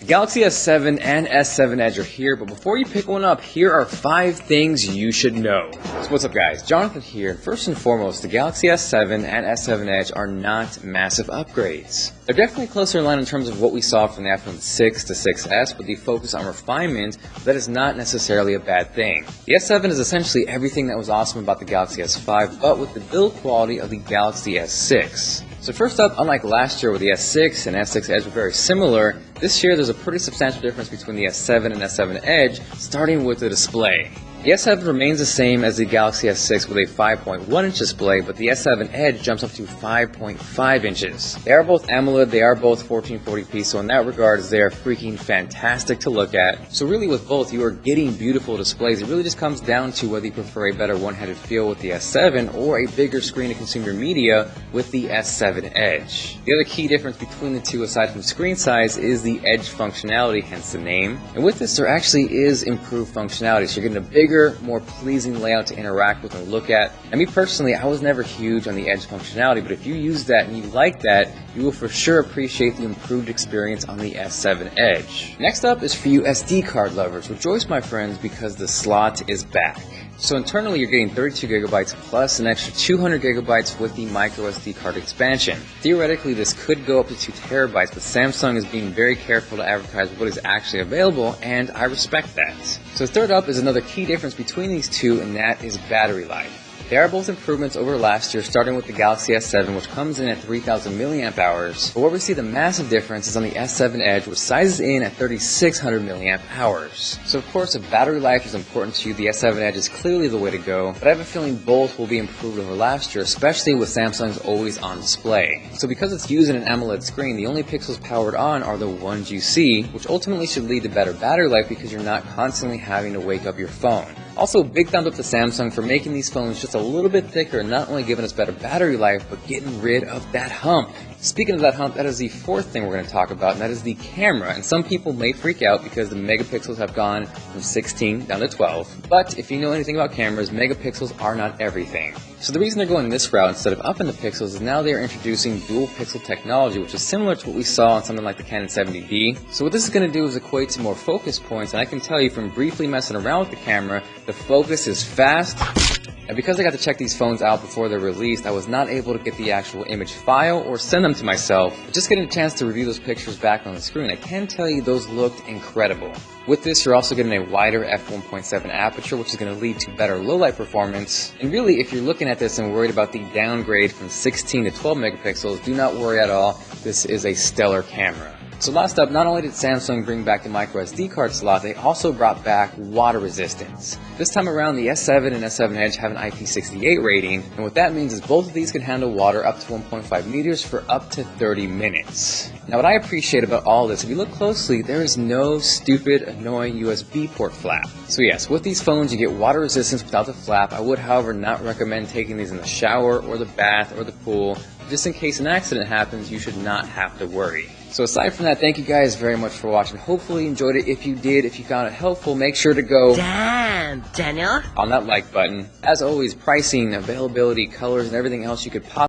The Galaxy S7 and S7 Edge are here, but before you pick one up, here are 5 things you should know. So what's up guys, Jonathan here. First and foremost, the Galaxy S7 and S7 Edge are not massive upgrades. They're definitely closer in line in terms of what we saw from the iPhone 6 to 6S, with the focus on refinement. That is not necessarily a bad thing. The S7 is essentially everything that was awesome about the Galaxy S5, but with the build quality of the Galaxy S6. So first up, unlike last year where the S6 and S6 Edge were very similar, this year there's a pretty substantial difference between the S7 and S7 Edge, starting with the display. The S7 remains the same as the Galaxy S6 with a 5.1-inch display, but the S7 Edge jumps up to 5.5 inches. They are both AMOLED, they are both 1440p, so in that regard, they are freaking fantastic to look at. So really with both, you are getting beautiful displays. It really just comes down to whether you prefer a better one-headed feel with the S7 or a bigger screen to consume your media with the S7 Edge. The other key difference between the two, aside from screen size, is the Edge functionality, hence the name. And with this, there actually is improved functionality, so you're getting a bigger, more pleasing layout to interact with and look at. And me personally, I was never huge on the Edge functionality, but if you use that and you like that, you will for sure appreciate the improved experience on the S7 Edge. Next up is for you SD card lovers. Rejoice, my friends, because the slot is back. So internally, you're getting 32 gigabytes plus an extra 200 gigabytes with the micro SD card expansion. Theoretically, this could go up to 2 terabytes, but Samsung is being very careful to advertise what is actually available, and I respect that. So third up is another key difference between these two, and that is battery life. They are both improvements over last year, starting with the Galaxy S7, which comes in at 3,000 milliamp hours. But where we see the massive difference is on the S7 Edge, which sizes in at 3,600 milliamp hours. So of course, if battery life is important to you, the S7 Edge is clearly the way to go, but I have a feeling both will be improved over last year, especially with Samsung's always on display. So because it's using an AMOLED screen, the only pixels powered on are the ones you see, which ultimately should lead to better battery life because you're not constantly having to wake up your phone. Also, big thumbs up to Samsung for making these phones just a little bit thicker and not only giving us better battery life, but getting rid of that hump. Speaking of that hump, that is the fourth thing we're going to talk about, and that is the camera. And some people may freak out because the megapixels have gone from 16 down to 12. But if you know anything about cameras, megapixels are not everything. So the reason they're going this route instead of up in the pixels is now they're introducing dual pixel technology, which is similar to what we saw on something like the Canon 70D. So what this is going to do is equate to more focus points, and I can tell you from briefly messing around with the camera, the focus is fast. And because I got to check these phones out before they're released, I was not able to get the actual image file or send them to myself. But just getting a chance to review those pictures back on the screen, I can tell you those looked incredible. With this, you're also getting a wider f1.7 aperture, which is going to lead to better low-light performance. And really, if you're looking at this and worried about the downgrade from 16 to 12 megapixels, do not worry at all. This is a stellar camera. So last up, not only did Samsung bring back the micro SD card slot, they also brought back water resistance. This time around, the S7 and S7 Edge have an IP68 rating, and what that means is both of these can handle water up to 1.5 meters for up to 30 minutes. Now what I appreciate about all this, if you look closely, there is no stupid, annoying USB port flap. So yes, with these phones you get water resistance without the flap. I would, however, not recommend taking these in the shower or the bath or the pool. Just in case an accident happens, you should not have to worry. So aside from that, thank you guys very much for watching. Hopefully you enjoyed it. If you did, if you found it helpful, make sure to go Damn, Daniel. on that like button. As always, pricing, availability, colors, and everything else you could possibly